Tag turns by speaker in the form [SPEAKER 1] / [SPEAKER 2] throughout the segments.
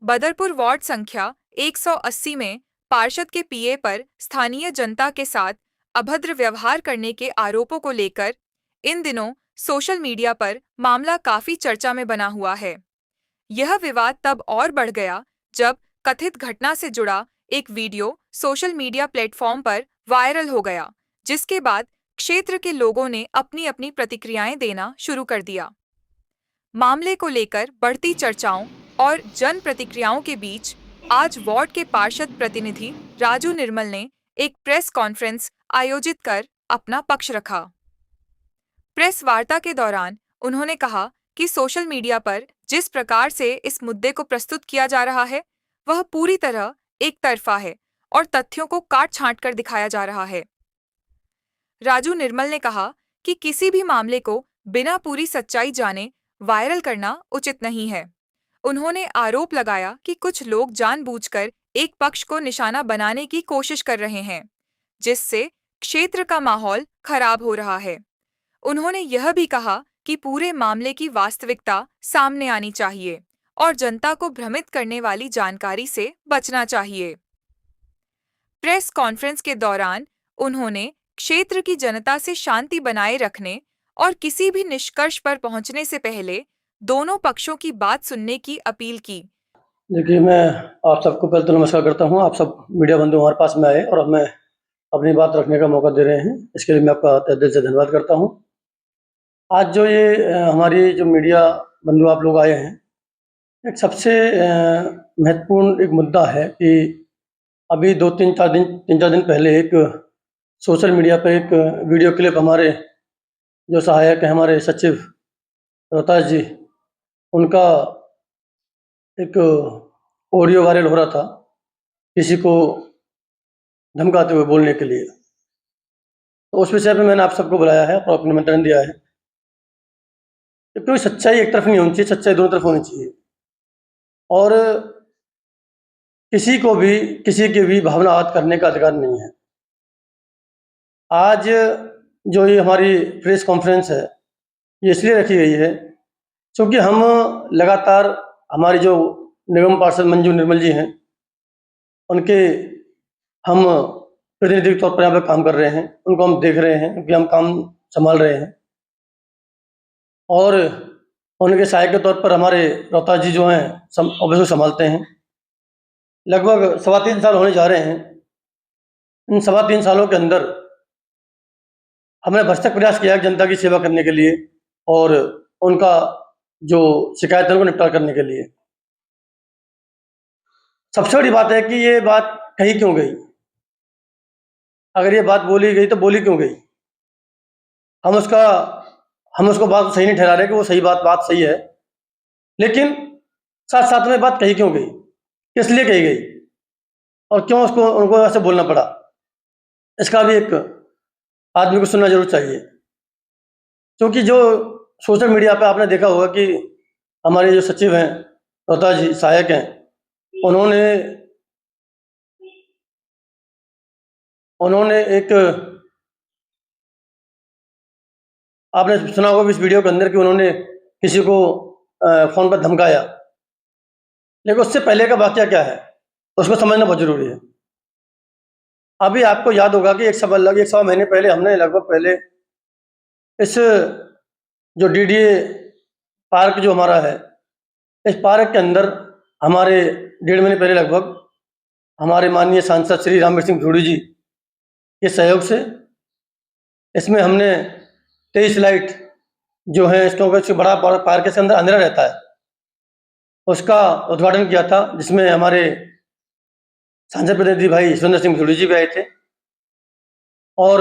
[SPEAKER 1] Badarpur ward संख्या 180 में पार्षद के पीए पर स्थानीय जनता के साथ अभद्र व्यवहार करने के आरोपों को लेकर इन दिनों सोशल मीडिया पर मामला काफी चर्चा में बना हुआ है। यह विवाद तब और बढ़ गया जब कथित घटना से जुड़ा एक वीडियो सोशल मीडिया प्लेटफॉर्म पर वायरल हो गया, जिसके बाद क्षेत्र के लोगों ने अपनी अपनी प्रतिक्रियाएं देना शुरू कर दिया। मामले को लेकर बढ़ती चर्चाओं और जन प्रतिक्रियाओं के बीच आज वार्ड के पार्षद प्रतिनिधि राजू निर्मल ने एक प्रेस कॉन्फ्रेंस आयोजित कर अपना पक्ष रखा। प्रेस वार्ता के दौरान उन्होंने कहा कि सोशल मीडिया पर जिस प्रकार से इस मुद्दे को प्रस्तुत किया जा रहा है वह पूरी तरह एक तरफा है और तथ्यों को काट छांट कर दिखाया जा रहा है। राजू निर्मल ने कहा कि किसी भी मामले को बिना पूरी सच्चाई जाने वायरल करना उचित नहीं है। उन्होंने आरोप लगाया कि कुछ लोग जानबूझकर एक पक्ष को निशाना बनाने की कोशिश कर रहे हैं, जिससे क्षेत्र का माहौल खराब हो रहा है। उन्होंने यह भी कहा कि पूरे मामले की वास्तविकता सामने आनी चाहिए और जनता को भ्रमित करने वाली जानकारी से बचना चाहिए। प्रेस कॉन्फ्रेंस के दौरान उन्होंने क्षेत्र की जनता से शांति बनाए रखने और किसी भी निष्कर्ष पर पहुंचने से पहले दोनों पक्षों की बात सुनने की अपील की।
[SPEAKER 2] देखिए, मैं आप सबको पहले तो नमस्कार करता हूं। आप सब मीडिया बंधु हमारे पास में आए और हमें अपनी बात रखने का मौका दे रहे हैं, इसके लिए मैं आपका तहे दिल से धन्यवाद करता हूं। आज जो ये हमारी जो मीडिया बंधु आप लोग आए हैं, एक सबसे महत्वपूर्ण एक मुद्दा है कि अभी 3-4 दिन पहले एक सोशल मीडिया पे एक वीडियो क्लिप हमारे जो सहायक हैं, हमारे सचिव रोहतास जी, उनका एक ऑडियो वायरल हो रहा था किसी को धमकाते हुए बोलने के लिए। तो उस विषय पे मैंने आप सबको बुलाया है और अपना निमंत्रण दिया है। क्योंकि सच्चाई एक तरफ नहीं होनी चाहिए, सच्चाई दोनों तरफ होनी चाहिए और किसी को भी किसी की भी भावना आहत करने का अधिकार नहीं है। आज जो ये हमारी प्रेस कॉन्फ्रेंस है, ये इसलिए रखी गई है क्योंकि हम लगातार हमारी जो निगम पार्षद मंजू निर्मल जी हैं, उनके हम प्रतिनिधि के तौर पर यहाँ पे काम कर रहे हैं। उनको हम देख रहे हैं क्योंकि हम काम संभाल रहे हैं और उनके सहायक के तौर पर हमारे रोहतास जी जो हैं ऑफिस को संभालते हैं। लगभग 3.25 साल होने जा रहे हैं। इन 3.25 सालों के अंदर हमने भरसक प्रयास किया जनता की सेवा करने के लिए और उनका जो शिकायत है उनको निपटारा करने के लिए। सबसे बड़ी बात है कि ये बात कही क्यों गई। अगर ये बात बोली गई तो बोली क्यों गई। हम उसको बात सही नहीं ठहरा रहे कि वो सही बात सही है, लेकिन साथ साथ में बात कही क्यों गई, किस लिए कही गई और क्यों उनको ऐसे बोलना पड़ा, इसका भी एक आदमी को सुनना जरूर चाहिए। क्योंकि जो सोशल मीडिया पे आपने देखा होगा कि हमारे जो सचिव हैं रोहतास जी सहायक हैं, उन्होंने एक आपने सुना होगा इस वीडियो के अंदर कि उन्होंने किसी को फोन पर धमकाया। लेकिन उससे पहले का वाकया क्या है उसको समझना बहुत जरूरी है। अभी आपको याद होगा कि एक सवा महीने पहले हमने लगभग पहले इस जो डीडीए पार्क जो हमारा है, इस पार्क के अंदर हमारे 1.5 महीने पहले लगभग हमारे माननीय सांसद श्री रामवीर सिंह धूड़ी जी के सहयोग से इसमें हमने 23 लाइट जो है, इसके बड़ा पार्क के अंदर अंधेरा रहता है, उसका उद्घाटन किया था, जिसमें हमारे सांसद प्रतिनिधि भाई सुरेंद्र सिंह धूड़ी जी भी आए थे। और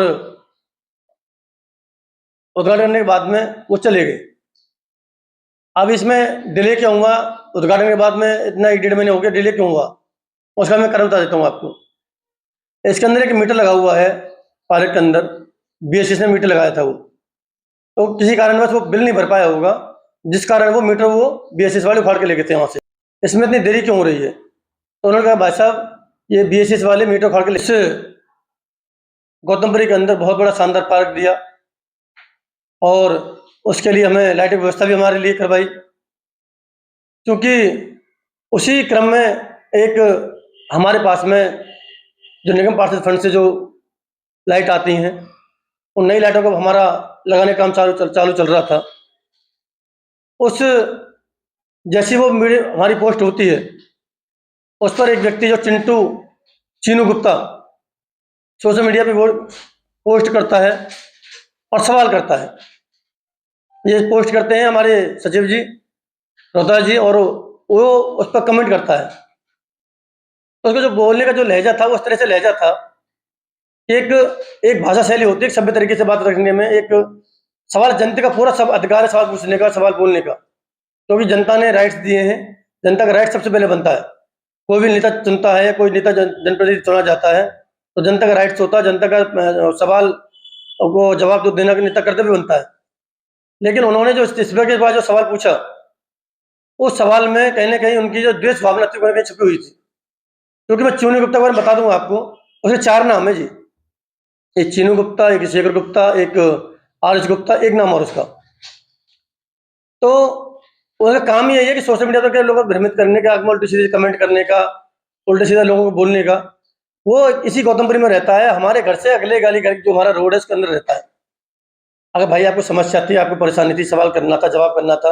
[SPEAKER 2] उद्घाटन करने के बाद में वो चले गए। अब इसमें डिले क्यों हुआ, उद्घाटन के बाद में इतना 1-1.5 महीने हो गया, डिले क्यों हुआ उसका मैं कारण बता देता हूँ आपको। इसके अंदर एक मीटर लगा हुआ है पार्क के अंदर, बीएसएस ने मीटर लगाया था वो, तो किसी कारणवश वो बिल नहीं भर पाया होगा, जिस कारण वो मीटर वो बीएसएस वाले उखाड़ के ले गए थे वहाँ से। इसमें इतनी देरी क्यों हो रही है, तो उन्होंने कहा भाई साहब ये बीएसएस वाले मीटर उखाड़ के इस गौतमपुरी के अंदर बहुत बड़ा शानदार पार्क दिया और उसके लिए हमें लाइटिंग व्यवस्था भी हमारे लिए करवाई। क्योंकि उसी क्रम में एक हमारे पास में जो निगम पार्षद फंड से जो लाइट आती हैं, उन नई लाइटों को हमारा लगाने का काम चालू चल रहा था। उस जैसी वो हमारी पोस्ट होती है, उस पर एक व्यक्ति जो चीनू गुप्ता सोशल मीडिया पे वो पोस्ट करता है और सवाल करता है। ये पोस्ट करते हैं हमारे सचिव जी रोहतास जी, और वो उस पर कमेंट करता है। तो उसका जो बोलने का जो लहजा था, वो उस तरह से लहजा था, एक भाषा शैली होती है, एक सभ्य तरीके से बात रखने में। एक सवाल, जनता का पूरा सब अधिकार है सवाल पूछने का, सवाल बोलने का, क्योंकि जनता ने राइट्स दिए हैं। जनता का राइट सबसे पहले बनता है। कोई भी नेता चुनता है, कोई नेता जनप्रतिनिधि चुना जाता है, तो जनता का राइट्स होता है, जनता का सवाल को जवाब जो देना का नेता कर्तव्य बनता है। लेकिन उन्होंने जो इस्तीफे के बाद जो सवाल पूछा, उस सवाल में कहीं ना कहीं उनकी जो द्वेष भावना थी कहीं छुपी हुई थी। क्योंकि मैं चीनू गुप्ता के बारे में बता दूंगा आपको, उसके 4 नाम है जी। एक चीनू गुप्ता, एक शेखर गुप्ता, एक आर.एस. गुप्ता, एक नाम और उसका। तो उनका काम ही यही है कि सोशल मीडिया पर लोगों को भ्रमित करने का, उल्टे सीधे कमेंट करने का, उल्टे सीधे लोगों को बोलने का। वो इसी गौतमपुरी में रहता है, हमारे घर से अगले गली घर जो हमारा रोड है उसके अंदर रहता है। अगर भाई आपको समस्या थी, आपको परेशानी थी, सवाल करना था, जवाब करना था,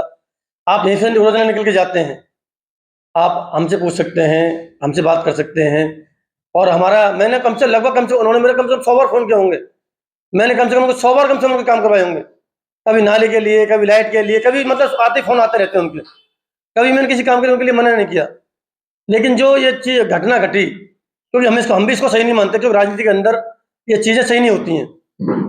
[SPEAKER 2] आप यहीं से रोजाना निकल के जाते हैं, आप हमसे पूछ सकते हैं, हमसे बात कर सकते हैं। और मैंने लगभग उन्होंने मेरे कम से कम 100 बार फोन किए होंगे। मैंने कम से कम 100 बार कम से कम उनके काम करवाए होंगे। कभी नाली के लिए, कभी लाइट के लिए, कभी मतलब फोन आते रहते हैं उनके। कभी मैंने किसी काम के लिए उनके लिए मना नहीं किया। लेकिन जो ये चीज घटना घटी, क्योंकि हम भी इसको सही नहीं मानते, क्योंकि राजनीति के अंदर ये चीजें सही नहीं होती हैं,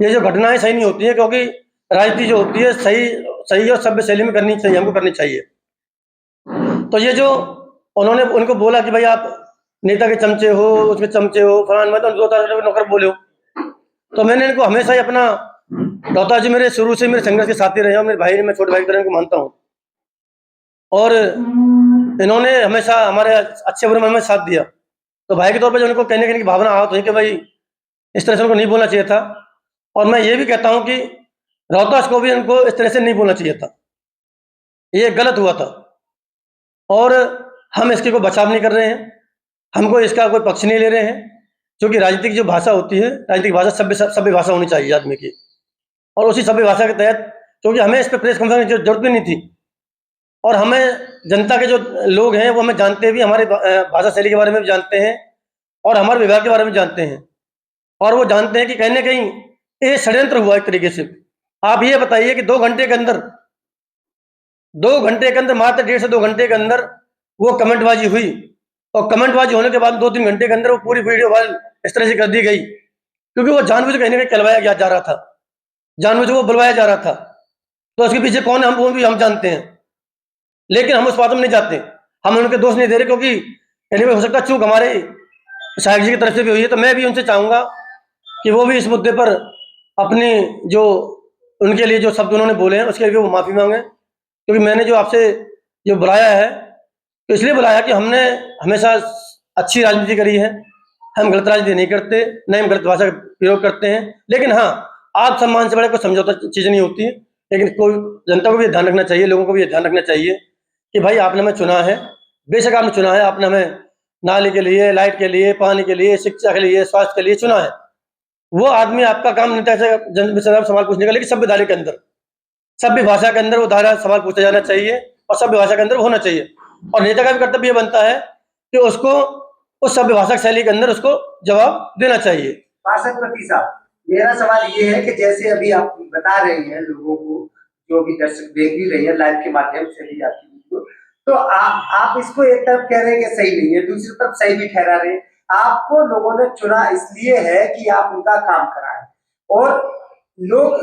[SPEAKER 2] ये जो घटनाएं सही नहीं होती हैं, क्योंकि राजनीति जो होती है सही और सभ्य शैली में करनी चाहिए, हमको करनी चाहिए। तो ये जो उन्होंने उनको बोला कि भाई आप नेता के चमचे हो, उसके चमचे हो, फलान, मैं तो नौकर बोले हो। तो मैंने इनको हमेशा ही अपना, रोहतास जी मेरे शुरू से मेरे संघर्ष के साथी रहे, और मेरे भाई, मैं छोटे भाई की तरह इनको मानता हूँ, और इन्होंने हमेशा हमारे अच्छे बुरे में हमें साथ दिया। तो भाई के तौर पर जो उनको कहने की भावना आवत हुई कि भाई इस तरह से उनको नहीं बोलना चाहिए था। और मैं ये भी कहता हूँ कि रोहतास को भी उनको इस तरह से नहीं बोलना चाहिए था, ये गलत हुआ था। और हम इसके कोई बचाव नहीं कर रहे हैं, हमको इसका कोई पक्ष नहीं ले रहे हैं, क्योंकि राजनीतिक जो भाषा होती है, राजनीतिक भाषा सभ्य भाषा होनी चाहिए आदमी की। और उसी सभ्य भाषा के तहत, क्योंकि हमें इस पर प्रेस कॉन्फ्रेंस की जरूरत भी नहीं थी, और हमें जनता के जो लोग हैं वो हमें जानते भी, हमारे भाषा शैली के बारे में भी जानते हैं, और हमारे विभाग के बारे में जानते हैं, और वो जानते हैं कि कहीं ना कहीं ये षड्यंत्र हुआ एक तरीके से। आप ये बताइए कि 2 घंटे के अंदर, मात्र 1.5 से 2 घंटे के अंदर वो कमेंटबाजी हुई, और कमेंटबाजी होने के बाद 2-3 घंटे के अंदर वो पूरी वीडियो वायरल इस तरह से कर दी गई, क्योंकि वो जानबूझ के कहीं ना कहीं कहलवाया जा रहा था, जानबूझ वो बुलवाया जा रहा था। तो उसके पीछे कौन है वो भी हम जानते हैं, लेकिन हम उस बात में नहीं जाते, हम उनके दोष नहीं दे रहे, क्योंकि हो सकता चूक हमारे शायद जी की तरफ से भी हुई है। तो मैं भी उनसे चाहूंगा कि वो भी इस मुद्दे पर अपनी जो उनके लिए जो शब्द उन्होंने बोले हैं उसके लिए वो माफी मांगे, क्योंकि मैंने जो आपसे जो बुलाया है, तो इसलिए बुलाया कि हमने हमेशा अच्छी राजनीति करी है, हम गलत राजनीति नहीं करते, न हम गलत भाषा का प्रयोग करते हैं। लेकिन हाँ, आप सम्मान से बड़े कोई समझौता चीजें नहीं होती, लेकिन कोई जनता को भी ध्यान रखना चाहिए, लोगों को भी ध्यान रखना चाहिए कि भाई आपने हमें चुना है, बेशक आपने चुना है, आपने हमें नाली के लिए, लाइट के लिए, पानी के लिए, शिक्षा के लिए, स्वास्थ्य के लिए चुना है। वो आदमी, आपका काम नेता से सवाल पूछने का, लेकिन सभ्य धारे के अंदर, सभ्य भाषा के अंदर वो धारा सवाल पूछा जाना चाहिए, और सभ्य भाषा के अंदर होना चाहिए। और नेता का भी कर्तव्य बनता है कि उसको उस सभ्य भाषा शैली के अंदर उसको जवाब देना चाहिए।
[SPEAKER 3] पार्षद साहब, मेरा सवाल ये है कि जैसे अभी आप बता रहे हैं लोगों को, जो भी दर्शक देख भी रहे हैं लाइव के माध्यम से भी आपकी वीडियो, तो आप इसको एक तरफ कह रहे हैं कि सही नहीं है, दूसरी तरफ सही भी ठहरा रहे हैं। आपको लोगों ने चुना इसलिए है कि आप उनका काम कराएं, और लोग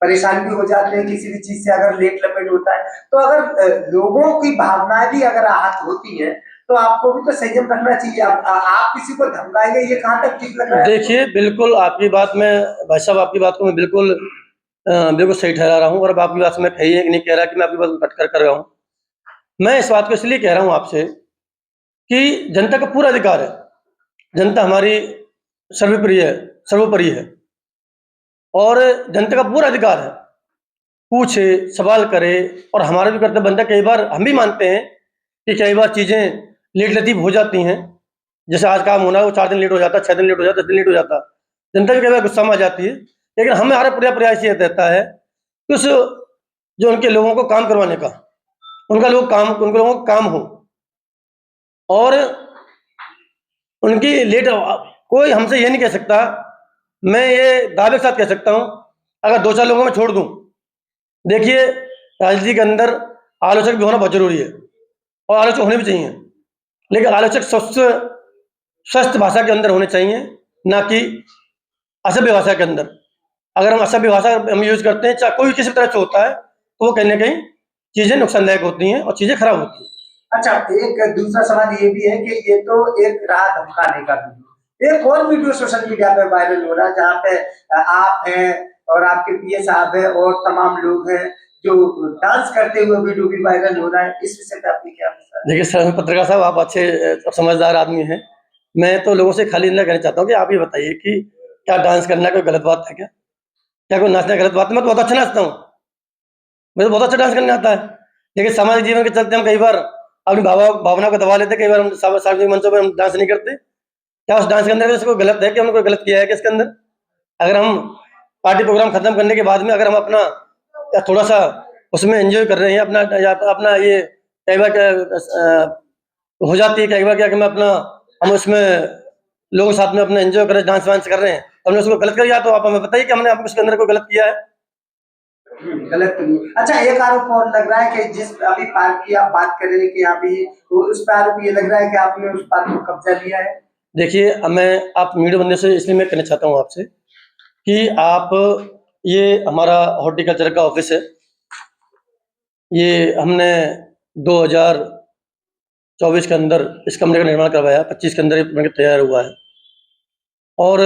[SPEAKER 3] परेशान भी हो जाते हैं किसी भी चीज से अगर लेट लपेट होता है। तो अगर लोगों की भावनाएं भी अगर आहत होती हैं, तो आपको भी तो संयम रखना चाहिए। आप किसी को धमकाएंगे, ये कहाँ तक ठीक लग रहा है?
[SPEAKER 2] देखिए, बिल्कुल आपकी बात में, भाई साहब आपकी बात को मैं बिल्कुल सही ठहरा रहा हूँ, और आपकी बात से मैं कही है कि नहीं कह रहा कि मैं आपकी बात में कट कर रहा हूँ। मैं इस बात को इसलिए कह रहा हूँ आपसे कि जनता का पूरा अधिकार है, जनता हमारी सर्वोपरि है, और जनता का पूरा अधिकार है पूछे, सवाल करे, और हमारा भी कर्तव्य बनता है। कई बार हम भी मानते हैं कि कई बार चीज़ें लेट लतीफ़ हो जाती हैं, जैसे आज काम होना है वो 4 दिन लेट हो जाता है, 6 दिन लेट हो जाता है, 10 दिन लेट हो जाता है। जनता भी कई बार गुस्सा में आ जाती है, लेकिन हमारा पूरा प्रयास ये रहता है कि उस जो उनके लोगों को काम करवाने का, उन लोगों को काम हो और उनकी कोई हमसे ये नहीं कह सकता, मैं ये दावे के साथ कह सकता हूँ, अगर 2-4 लोगों को मैं छोड़ दूँ, देखिए राजनीति के अंदर आलोचक भी होना बहुत ज़रूरी है और आलोचक होने भी चाहिए, लेकिन आलोचक स्वस्थ भाषा के अंदर होने चाहिए, ना कि असभ्य भाषा के अंदर। अगर हम असभ्य भाषा हम यूज़ करते हैं, चाहे कोई किसी तरह से होता है, तो वो कहीं न कहीं चीज़ें नुकसानदायक होती हैं और चीज़ें खराब होती हैं।
[SPEAKER 3] अच्छा, एक दूसरा सवाल ये भी है कि ये तो एक रहा धमकाने का वीडियो, एक और वीडियो सोशल मीडिया पे वायरल हो रहा है जहाँ पे आप हैं और आपके पीए साहब हैं और तमाम लोग हैं जो डांस करते हुए वीडियो भी वायरल हो रहा है, इस विषय पे आपने क्या विचार?
[SPEAKER 2] देखिए सर, पत्रकार साहब आप अच्छे समझदार आदमी हैं। मैं तो लोगों से खाली इतना कहना चाहता हूँ कि आप ये बताइए कि क्या डांस करना कोई गलत बात है क्या? क्या कोई नाचना गलत बात है? मैं तो बहुत अच्छा नाचता हूँ। मुझे बहुत अच्छा डांस करने आता है। लेकिन सामाजिक जीवन के चलते हम कई बार अपनी भावना को दबा लेते हैं, कई बार हम सार्वजनिक मंचों पर हम डांस नहीं करते। क्या उस डांस के अंदर कोई गलत है? क्या हमने कोई गलत किया है क्या इसके अंदर? अगर हम पार्टी प्रोग्राम खत्म करने के बाद में अगर हम अपना या थोड़ा-सा उसमें एन्जॉय कर रहे हैं अपना या अपना ये कई बार हो जाती है कई बार क्या कि हम उसमें लोगों के साथ में अपना एन्जॉय कर रहे हैं, डांस वांस कर रहे हैं, हमने उसको गलत कर दिया तो आप हमें बताइए कि हमने उसके अंदर कोई गलत किया है?
[SPEAKER 3] गलत तो नहीं। अच्छा, एक आरोप और लग रहा है कि जिस अभी पार्क की आप बात कर रहे हैं कि अभी उस पर आरोप ये लग रहा है कि आपने उस पार्क को कब्जा लिया है।
[SPEAKER 2] देखिए, आप मीडिया बंदे से इसलिए मैं कहना चाहता हूँ आपसे कि आप ये हमारा हॉर्टिकल्चर का ऑफिस है। ये हमने 2024 के अंदर इस कमरे का निर्माण करवाया, 25 के अंदर ये बन के तैयार हुआ है। और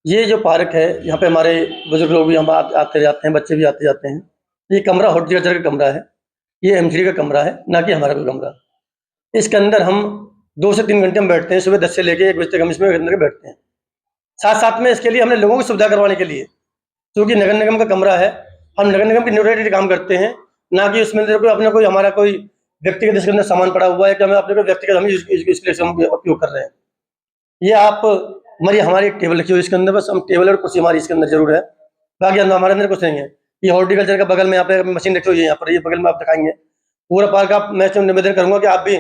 [SPEAKER 2] ये जो पार्क है, यहाँ पे हमारे बुजुर्ग लोग भी हम आते जाते हैं, बच्चे भी आते जाते हैं। ये कमरा हॉर्टिकल्चर का कमरा है, ये एमसीडी का कमरा है, ना कि हमारा कोई कमरा। इसके अंदर हम 2 से 3 घंटे हम बैठते हैं, सुबह 10 से लेके 1 बजे तक हम इसमें अंदर बैठते हैं। साथ-साथ में इसके लिए हमने लोगों की सुविधा करवाने के लिए, क्योंकि नगर निगम का कमरा है, हम नगर निगम की न्यूट्रलिटी काम करते हैं, ना कि उसमें अंदर कोई हमारा कोई व्यक्तिगत इसके अंदर सामान पड़ा हुआ है कि हमें अपने को व्यक्तिगत हम इसके लिए हम उपयोग कर रहे हैं। ये आप हमारी एक टेबल रखी हुई है इसके अंदर, बस हम टेबल और कुर्सी हमारी इसके अंदर ज़रूर है, बाकी हमारे अंदर कुछ नहीं है। ये हॉर्टिकल्चर का बगल में यहाँ पे मशीन रखी हुई है, यहाँ पर ये बगल में आप दिखाएँगे। पूरा पार्क आप मैं तो निवेदन करूँगा कि आप भी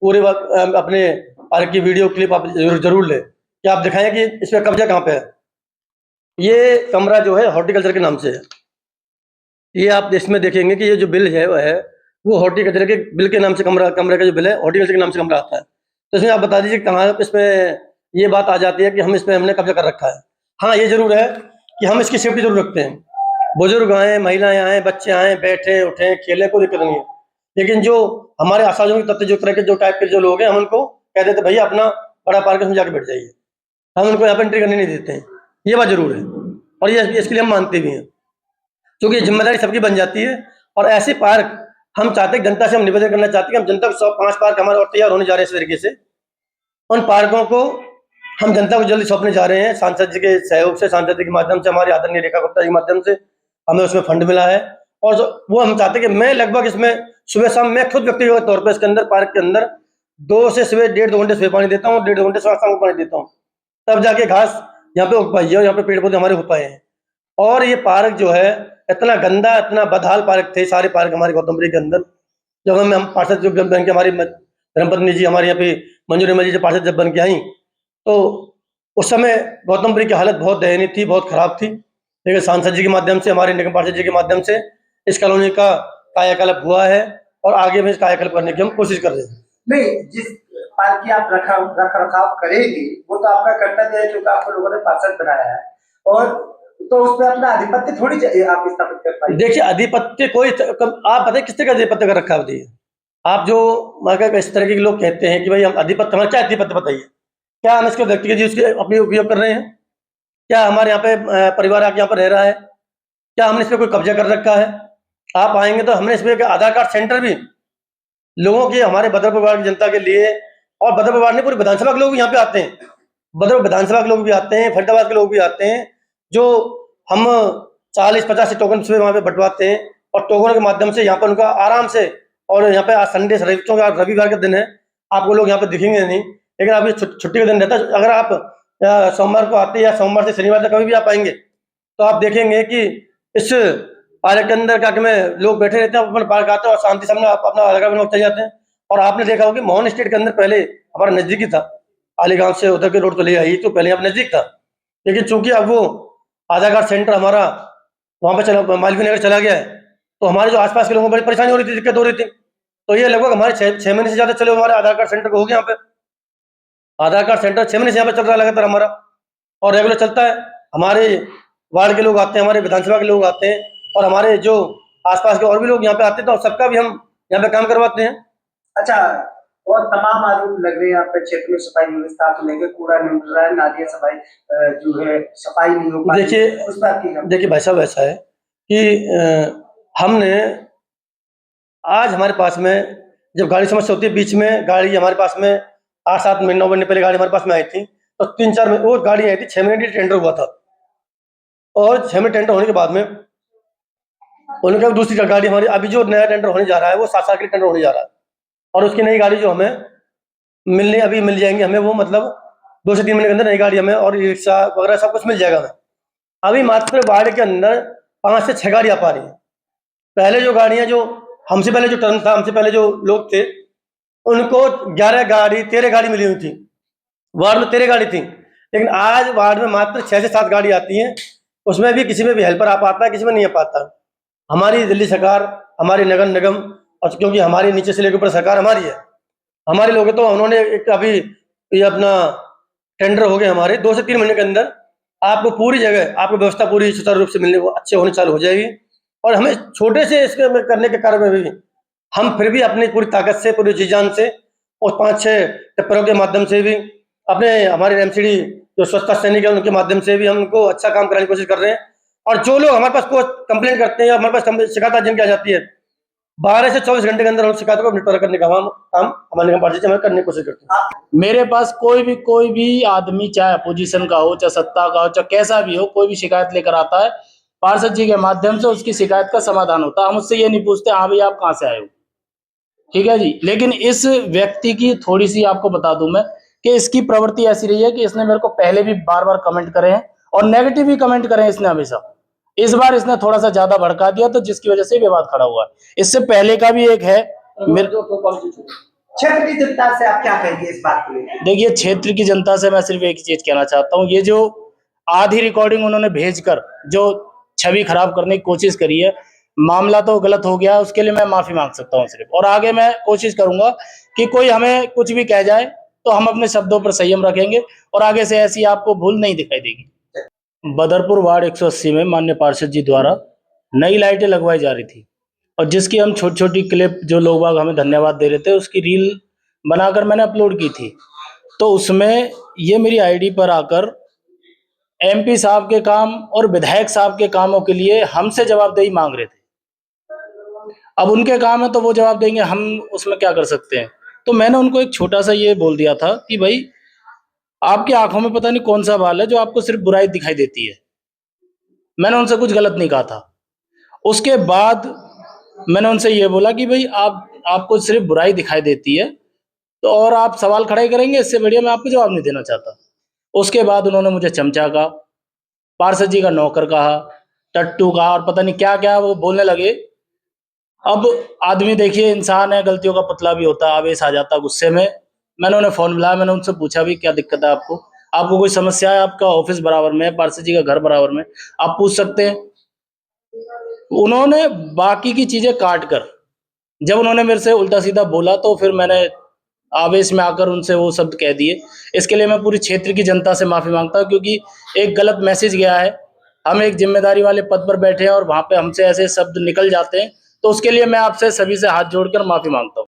[SPEAKER 2] पूरे अपने पार्क की वीडियो क्लिप आप ज़रूर लें, कि आप दिखाएँ कि इस पे कब्ज़ा कहाँ पे है। ये कमरा जो है हॉर्टिकल्चर के नाम से है। ये आप इसमें देखेंगे कि ये जो बिल है वो हॉर्टिकल्चर के बिल के नाम से कमरे का जो बिल है हॉर्टिकल्चर के नाम से कमरा आता है। तो इसमें आप बता दीजिए कहाँ इसमें ये बात आ जाती है कि हमने कब्ज़ा कर रखा है। हाँ, ये ज़रूर है कि हम इसकी सेफ्टी ज़रूर रखते हैं। बुजुर्ग आएँ, महिलाएँ आएँ, बच्चे आएँ, बैठें, उठें, खेलें, कोई दिक्कत नहीं है। लेकिन जो हमारे असामाजिक तत्व जो तरह के जो टाइप के जो लोग हैं, हम उनको कह देते हैं भैया अपना बड़ा पार्क है उसमें जाके बैठ जाइए। हम उनको यहाँ पे एंट्री करने नहीं देते हैं। ये बात ज़रूर है और ये इसके लिए हम मानते भी हैं, क्योंकि ज़िम्मेदारी सबकी बन जाती है। और ऐसे पार्क हम चाहते हैं, जनता से हम निवेदन करना चाहते हैं कि हम जनता को 5 पार्क हमारे और तैयार होने जा रहे हैं इस तरीके से। उन पार्कों को हम जनता को जल्दी सौंपने जा रहे हैं, सांसद जी के सहयोग से, सांसद जी के माध्यम से, हमारे आदरणीय रेखा गुप्ता जी के माध्यम से हमें उसमें फंड मिला है। और वो हम चाहते हैं कि मैं लगभग इसमें सुबह शाम मैं खुद व्यक्तिगत तौर पर इसके अंदर पार्क के अंदर 2 से सुबह 1.5-2 घंटे सुबह पानी देता हूँ, 1.5-2 घंटे शाम को पानी देता हूँ। तब जाके घास यहाँ पे उग पाई है और यहाँ पे पेड़ पौधे हमारे हो पाए हैं। और ये पार्क जो है इतना गंदा, इतना बदहाल पार्क थे सारे पार्क हमारे गौतमपुरी के अंदर। जब हम पार्षद जब बन के हमारी धर्मपत्नी जी हमारे यहाँ पे मंजू निर्मल जी जब पार्षद जब बन के आई, तो उस समय गौतमपुरी की हालत बहुत दयनीय थी, बहुत खराब थी। लेकिन सांसद जी के माध्यम से, हमारे निगम पार्षद जी के माध्यम से इस कॉलोनी का कायाकल्प हुआ है और आगे भी इस कायाकल्प करने की हम कोशिश कर रहे हैं।
[SPEAKER 3] नहीं, जिस पार्क की आप रख रखाव करेंगे वो तो आपका कर्तव्य है, क्योंकि आपको लोगों ने पार्षद बनाया है, और तो उसमें अपना आधिपत्य थोड़ी आप स्थापित कर पाएंगे।
[SPEAKER 2] देखिए, आधिपत्य कोई आप बताइए किस तरह का आधिपत्य कर रखा है? आप जो इस तरह के लोग कहते हैं कि भाई हम आधिपत्य, हमारा क्या आधिपत्य बताइए? क्या हम इसको व्यक्तिगत जी उसके अपने उपयोग कर रहे हैं? क्या हमारे यहाँ पे परिवार आके यहाँ पर रह रहा है? क्या हमने इस पे कोई कब्जा कर रखा है? आप आएंगे तो हमने इसमें आधार कार्ड सेंटर भी लोगों के, हमारे भद्र परिवार की जनता के लिए, और भद्र परिवार नहीं पूरी विधानसभा के लोग भी यहाँ पे आते हैं, भद्र विधानसभा के लोग भी आते हैं, फरीदाबाद के लोग भी आते हैं, जो हम 40-50 टोकन सुबह वहाँ पे बंटवाते हैं और टोकनों के माध्यम से यहाँ पर उनका आराम से और यहाँ पे आज संडे रविवार का दिन है, आपको लोग यहाँ पे दिखेंगे नहीं, लेकिन अभी छुट्टी का दिन रहता है। अगर आप सोमवार को आते या सोमवार से शनिवार तक कभी भी आप आएंगे तो आप देखेंगे कि इस पार्क के अंदर क्या में लोग बैठे रहते हैं, अपना पार्क आते हैं और शांति से अपना अलग बना चले जाते हैं। और आपने देखा होगा कि मोहन स्टेट के अंदर पहले हमारा नजदीकी था, अलीगांव से उधर के रोड तो ले आई तो पहले यहाँ नजदीक था, लेकिन चूंकि अब वो आधार कार्ड सेंटर हमारा वहाँ पे चला मालवीय नगर चला गया है, तो हमारे जो आसपास के लोगों को बड़ी परेशानी हो रही थी, दिक्कत हो रही थी। तो ये लगभग हमारे 6 महीने से ज्यादा चले हमारे आधार कार्ड सेंटर को हो गया। यहाँ पे आधार कार्ड सेंटर 6 महीने से यहाँ पे चल रहा है लगातार हमारा, और रेगुलर चलता है। हमारे वार्ड के लोग आते हैं, हमारे विधानसभा के लोग आते हैं, और हमारे जो आसपास के और भी लोग यहाँ पे आते हैं, तो सबका भी हम यहाँ पे काम करवाते हैं।
[SPEAKER 3] अच्छा, और तमाम आरोप लग रहे हैं आप पे क्षेत्र में सफाई व्यवस्था को लेकर, कूड़ा नहीं मिल रहा है, नालियां सफाई जो है सफाई नहीं हो पा रही है, उस बात की
[SPEAKER 2] देखिए भाई साहब, ऐसा है कि हमने आज हमारे पास में जब गाड़ी समस्या होती है, बीच में गाड़ी हमारे पास में 8-7 महीने 9 महीने पहले गाड़ी हमारे पास में आई थी, तो 3-4 महीने वो गाड़ी आई थी, 6 महीने टेंडर हुआ था, और 6 महीने टेंडर होने के बाद में उन्होंने कहा दूसरी गाड़ी हमारी अभी जो नया टेंडर होने जा रहा है वो 7 साल के टेंडर होने जा रहा है, और उसकी नई गाड़ी जो हमें अभी मिल जाएंगे हमें, वो मतलब 2 से 3 महीने के अंदर नई गाड़ी हमें और रिक्शा वगैरह सब कुछ मिल जाएगा हमें। अभी मात्र वार्ड के अंदर 5 से 6 गाड़ियाँ आ पा रही हैं। पहले जो गाड़ियाँ जो हमसे पहले जो टर्न था, हमसे पहले जो लोग थे, उनको 11 गाड़ी 13 गाड़ी मिली हुई थी, वार्ड में 13 गाड़ी थी, लेकिन आज वार्ड में मात्र 6 से 7 गाड़ी आती हैं। उसमें भी किसी में भी हेल्पर आ पाता है, किसी में नहीं आ पाता। हमारी दिल्ली सरकार, हमारी नगर निगम, और क्योंकि हमारी नीचे से लेकर ऊपर सरकार हमारी है, हमारे लोग तो उन्होंने एक अभी ये अपना टेंडर हो गए हमारे 2 से 3 महीने के अंदर आपको पूरी जगह आपको व्यवस्था पूरी सुचारू रूप से मिलने को अच्छे होने चालू हो जाएगी। और हमें छोटे से इसके करने के कारण में भी हम फिर भी अपनी पूरी ताकत से, पूरी जी जान से, और 5-6 टिप्परों के माध्यम से भी, अपने हमारे एमसीडी जो स्वच्छता सैनिक है उनके माध्यम से भी हम उनको अच्छा काम कराने की कोशिश कर रहे हैं। और जो लोग हमारे पास कंप्लेंट करते हैं या हमारे पास शिकायत जिनकी आ जाती है, 12 से 24 घंटे के अंदर हम शिकायतों को निपटारा करने का काम हमारे निगम पार्टी से हम करने की कोशिश करते हैं।
[SPEAKER 4] मेरे पास कोई भी आदमी, चाहे अपोजिशन का हो, चाहे सत्ता का हो, चाहे कैसा भी हो, कोई भी शिकायत लेकर आता है, पार्षद जी के माध्यम से उसकी शिकायत का समाधान होता है। हम उससे ये नहीं पूछते हाँ भाई आप कहाँ से आए हो, ठीक है जी। लेकिन इस व्यक्ति की थोड़ी सी आपको बता दूं मैं कि इसकी प्रवृत्ति ऐसी रही है कि इसने मेरे को पहले भी बार बार कमेंट करे हैं और नेगेटिव ही कमेंट करे हैं इसने हमेशा। इस बार इसने थोड़ा सा ज्यादा भड़का दिया, तो जिसकी वजह से विवाद खड़ा हुआ है। इससे पहले का भी एक है
[SPEAKER 3] क्षेत्र की जनता से आप क्या कहेंगे इस बात को लेकर?
[SPEAKER 4] देखिए, क्षेत्र की जनता से मैं सिर्फ एक ही चीज कहना चाहता हूँ, ये जो आधी रिकॉर्डिंग उन्होंने भेजकर जो छवि खराब करने की कोशिश करी है, मामला तो गलत हो गया, उसके लिए मैं माफी मांग सकता हूँ सिर्फ। और आगे मैं कोशिश करूंगा कि कोई हमें कुछ भी कह जाए तो हम अपने शब्दों पर संयम रखेंगे और आगे से ऐसी आपको भूल नहीं दिखाई देगी। बदरपुर वार्ड 180 में माननीय पार्षद जी द्वारा नई लाइटें लगवाई जा रही थी, और जिसकी हम छोटी छोटी क्लिप जो लोग बाग हमें धन्यवाद दे रहे थे, उसकी रील बनाकर मैंने अपलोड की थी। तो उसमें ये मेरी आईडी पर आकर एमपी साहब के काम और विधायक साहब के कामों के लिए हमसे जवाबदेही मांग रहे थे। अब उनके काम है तो वो जवाब देंगे, हम उसमें क्या कर सकते हैं। तो मैंने उनको एक छोटा सा ये बोल दिया था कि भाई आपकी आंखों में पता नहीं कौन सा बाल है जो आपको सिर्फ बुराई दिखाई देती है। मैंने उनसे कुछ गलत नहीं कहा था। उसके बाद मैंने उनसे ये बोला कि भाई आपको सिर्फ बुराई दिखाई देती है तो और आप सवाल खड़े करेंगे, इससे बढ़िया मैं आपको जवाब नहीं देना चाहता। उसके बाद उन्होंने मुझे चमचा कहा, पार्षद जी का नौकर कहा, टट्टू कहा, और पता नहीं क्या क्या वो बोलने लगे। अब आदमी देखिए इंसान है, गलतियों का पुतला भी होता है, आवेश आ जाता गुस्से में। मैंने उन्हें फोन मिलाया, मैंने उनसे पूछा भी क्या दिक्कत है आपको कोई समस्या है? आपका ऑफिस बराबर में है, पार्षद जी का घर बराबर में, आप पूछ सकते हैं। उन्होंने बाकी की चीजें काट कर जब उन्होंने मेरे से उल्टा सीधा बोला तो फिर मैंने आवेश में आकर उनसे वो शब्द कह दिए। इसके लिए मैं पूरी क्षेत्र की जनता से माफी मांगता हूँ, क्योंकि एक गलत मैसेज गया है। हम एक जिम्मेदारी वाले पद पर बैठे हैं और वहां पे हमसे ऐसे शब्द निकल जाते हैं, तो उसके लिए मैं आपसे सभी से हाथ जोड़कर माफी मांगता हूँ।